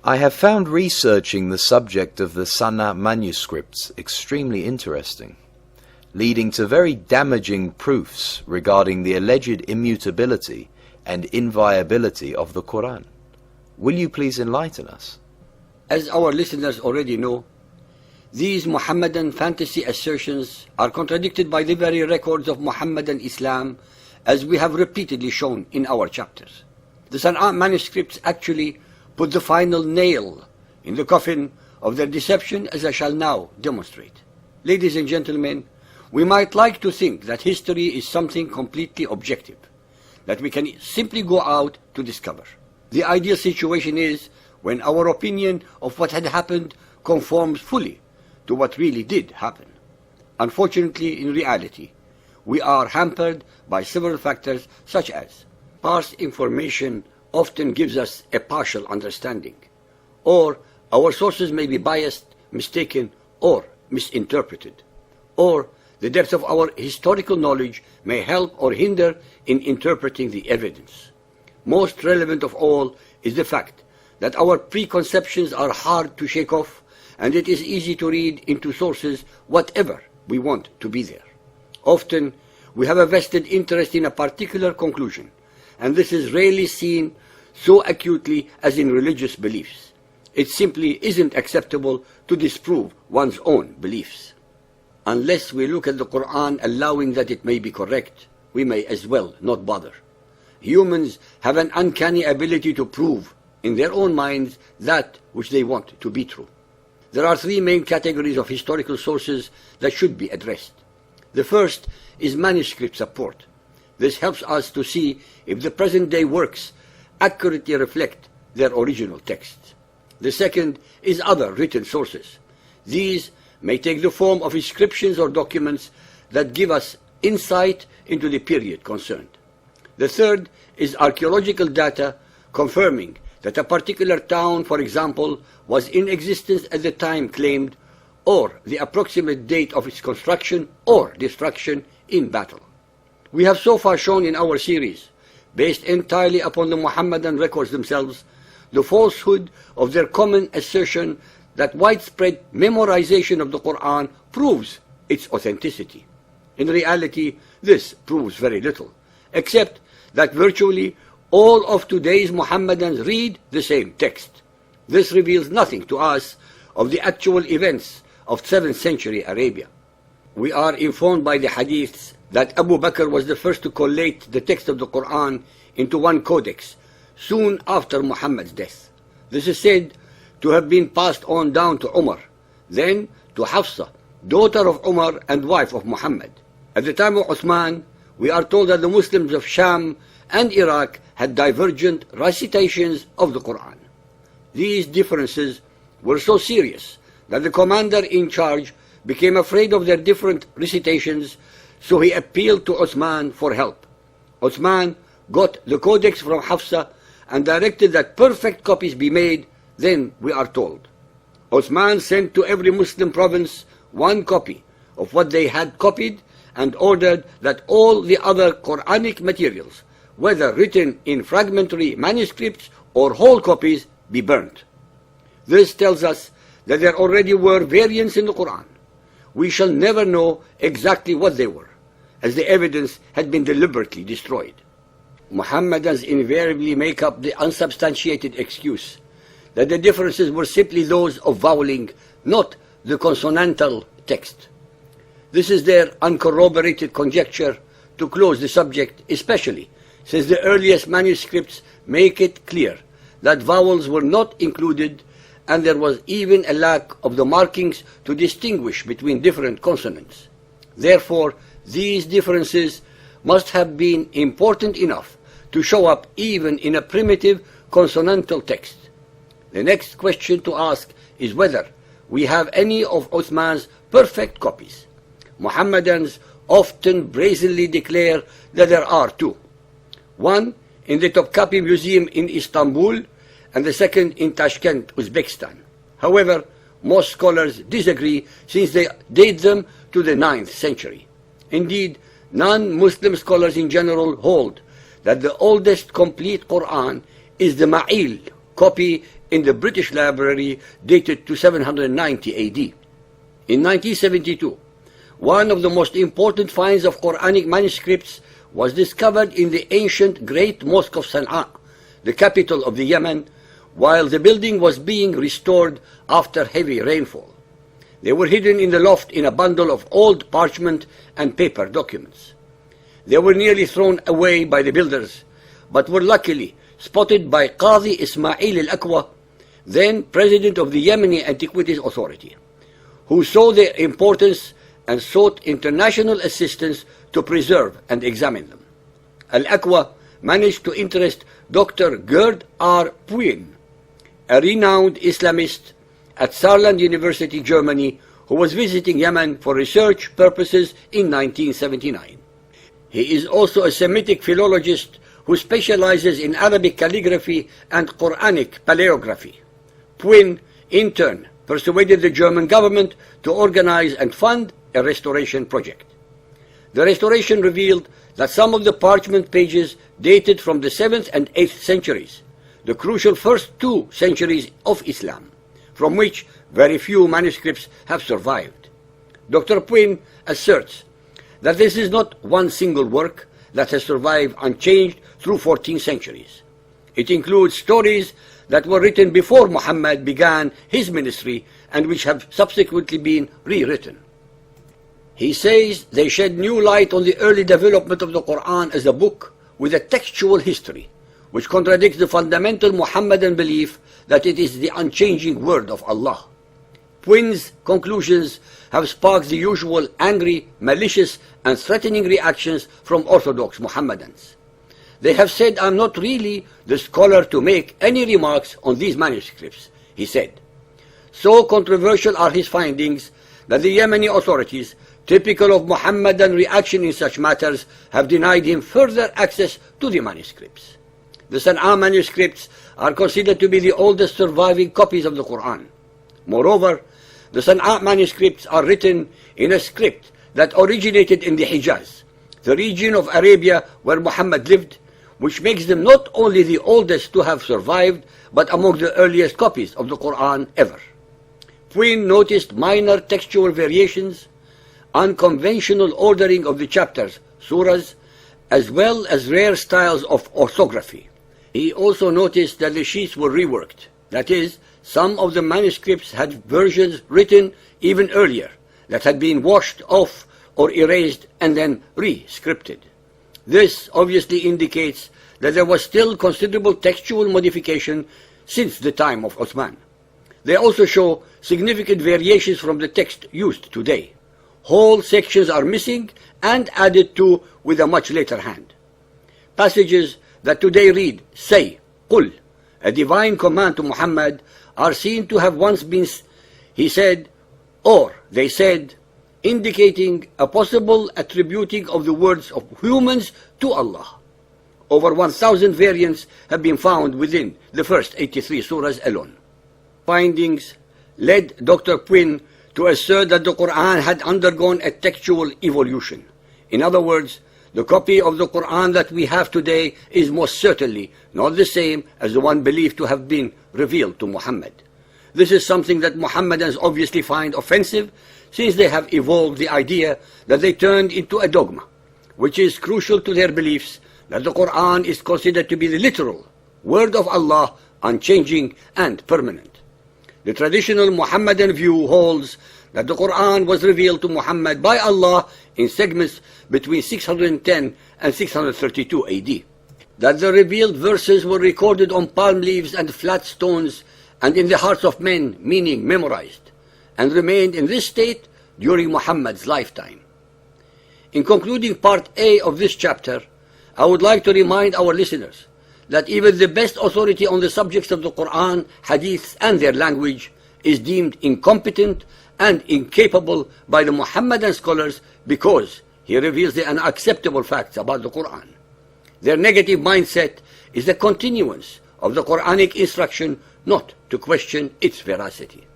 I have found researching the subject of the Sana manuscripts extremely interesting, leading to very damaging proofs regarding the alleged immutability and inviolability of the Quran. Will you please enlighten us? As our listeners already know, these Muhammadan fantasy assertions are contradicted by the very records of Muhammadan Islam, as we have repeatedly shown in our chapters. The Sana manuscripts actually put the final nail in the coffin of their deception, as I shall now demonstrate. Ladies and gentlemen, we might like to think that history is something completely objective, that we can simply go out to discover. The ideal situation is when our opinion of what had happened conforms fully to what really did happen. Unfortunately, in reality, we are hampered by several factors, such as sparse information often gives us a partial understanding, or our sources may be biased, mistaken, or misinterpreted, or the depth of our historical knowledge may help or hinder in interpreting the evidence. Most relevant of all is the fact that our preconceptions are hard to shake off, and it is easy to read into sources whatever we want to be there. Often, we have a vested interest in a particular conclusion, and this is rarely seen so acutely as in religious beliefs. It simply isn't acceptable to disprove one's own beliefs. Unless we look at the Quran allowing that it may be correct, we may as well not bother. Humans have an uncanny ability to prove in their own minds that which they want to be true. There are three main categories of historical sources that should be addressed. The first is manuscript support. This helps us to see if the present-day works accurately reflect their original texts. The second is other written sources. These may take the form of inscriptions or documents that give us insight into the period concerned. The third is archaeological data confirming that a particular town, for example, was in existence at the time claimed, or the approximate date of its construction or destruction in battle. We have so far shown in our series, based entirely upon the Muhammadan records themselves, the falsehood of their common assertion that widespread memorization of the Quran proves its authenticity. In reality, this proves very little, except that virtually all of today's Muhammadans read the same text. This reveals nothing to us of the actual events of 7th century Arabia. We are informed by the hadiths that Abu Bakr was the first to collate the text of the Quran into one codex soon after Muhammad's death. This is said to have been passed on down to Umar, then to Hafsa, daughter of Umar and wife of Muhammad. At the time of Uthman, we are told that the Muslims of Sham and Iraq had divergent recitations of the Quran. These differences were so serious that the commander in charge became afraid of their different recitations, so he appealed to Uthman for help. Uthman got the codex from Hafsa and directed that perfect copies be made. Then we are told Uthman sent to every Muslim province one copy of what they had copied and ordered that all the other Quranic materials, whether written in fragmentary manuscripts or whole copies, be burnt. This tells us that there already were variants in the Quran. We shall never know exactly what they were, as the evidence had been deliberately destroyed. Muhammadans invariably make up the unsubstantiated excuse that the differences were simply those of voweling, not the consonantal text. This is their uncorroborated conjecture to close the subject, especially since the earliest manuscripts make it clear that vowels were not included, and there was even a lack of the markings to distinguish between different consonants. Therefore, these differences must have been important enough to show up even in a primitive consonantal text. The next question to ask is whether we have any of Uthman's perfect copies. Muhammadans often brazenly declare that there are two. One in the Topkapi Museum in Istanbul, and the second in Tashkent, Uzbekistan. However, most scholars disagree since they date them to the 9th century. Indeed, non-Muslim scholars in general hold that the oldest complete Quran is the Ma'il copy in the British Library dated to 790 AD. In 1972, one of the most important finds of Quranic manuscripts was discovered in the ancient Great Mosque of Sana'a, the capital of the Yemen, while the building was being restored after heavy rainfall. They were hidden in the loft in a bundle of old parchment and paper documents. They were nearly thrown away by the builders, but were luckily spotted by Qadi Ismail al-Aqwa, then president of the Yemeni Antiquities Authority, who saw their importance and sought international assistance to preserve and examine them. Al-Aqwa managed to interest Dr. Gerd R. Puyn, a renowned Islamist at Saarland University, Germany, who was visiting Yemen for research purposes in 1979. He is also a Semitic philologist who specializes in Arabic calligraphy and Quranic paleography. Puyn, in turn, persuaded the German government to organize and fund a restoration project. The restoration revealed that some of the parchment pages dated from the 7th and 8th centuries, the crucial first 2 centuries of Islam, from which very few manuscripts have survived. Dr. Puyn asserts that this is not one single work that has survived unchanged through 14 centuries. It includes stories that were written before Muhammad began his ministry and which have subsequently been rewritten. He says they shed new light on the early development of the Quran as a book with a textual history, which contradicts the fundamental Muhammadan belief that it is the unchanging word of Allah. Puyn's conclusions have sparked the usual angry, malicious, and threatening reactions from Orthodox Muhammadans. They have said, "I'm not really the scholar to make any remarks on these manuscripts," he said. So controversial are his findings that the Yemeni authorities, typical of Muhammadan reaction in such matters, have denied him further access to the manuscripts. The Sana'a manuscripts are considered to be the oldest surviving copies of the Quran. Moreover, the Sana'a manuscripts are written in a script that originated in the Hijaz, the region of Arabia where Muhammad lived, which makes them not only the oldest to have survived, but among the earliest copies of the Quran ever. Puyn noticed minor textual variations, unconventional ordering of the chapters, surahs, as well as rare styles of orthography. He also noticed that the sheets were reworked. That is, some of the manuscripts had versions written even earlier that had been washed off or erased and then re-scripted. This obviously indicates that there was still considerable textual modification since the time of Uthman. They also show significant variations from the text used today. Whole sections are missing and added to with a much later hand. Passages that today read, "Say, Qul," a divine command to Muhammad, are seen to have once been, he said, or they said, indicating a possible attributing of the words of humans to Allah. Over 1,000 variants have been found within the first 83 surahs alone. Findings led Dr. Puyn to assert that the Quran had undergone a textual evolution. In other words, the copy of the Quran that we have today is most certainly not the same as the one believed to have been revealed to Muhammad. This is something that Muhammadans obviously find offensive, since they have evolved the idea that they turned into a dogma, which is crucial to their beliefs that the Quran is considered to be the literal word of Allah, unchanging and permanent. The traditional Muhammadan view holds that the Quran was revealed to Muhammad by Allah in segments between 610 and 632 AD. That the revealed verses were recorded on palm leaves and flat stones and in the hearts of men, meaning memorized, and remained in this state during Muhammad's lifetime. In concluding part A of this chapter, I would like to remind our listeners that even the best authority on the subjects of the Quran, Hadiths, and their language is deemed incompetent and incapable by the Muhammadan scholars because he reveals the unacceptable facts about the Quran. Their negative mindset is the continuance of the Quranic instruction not to question its veracity.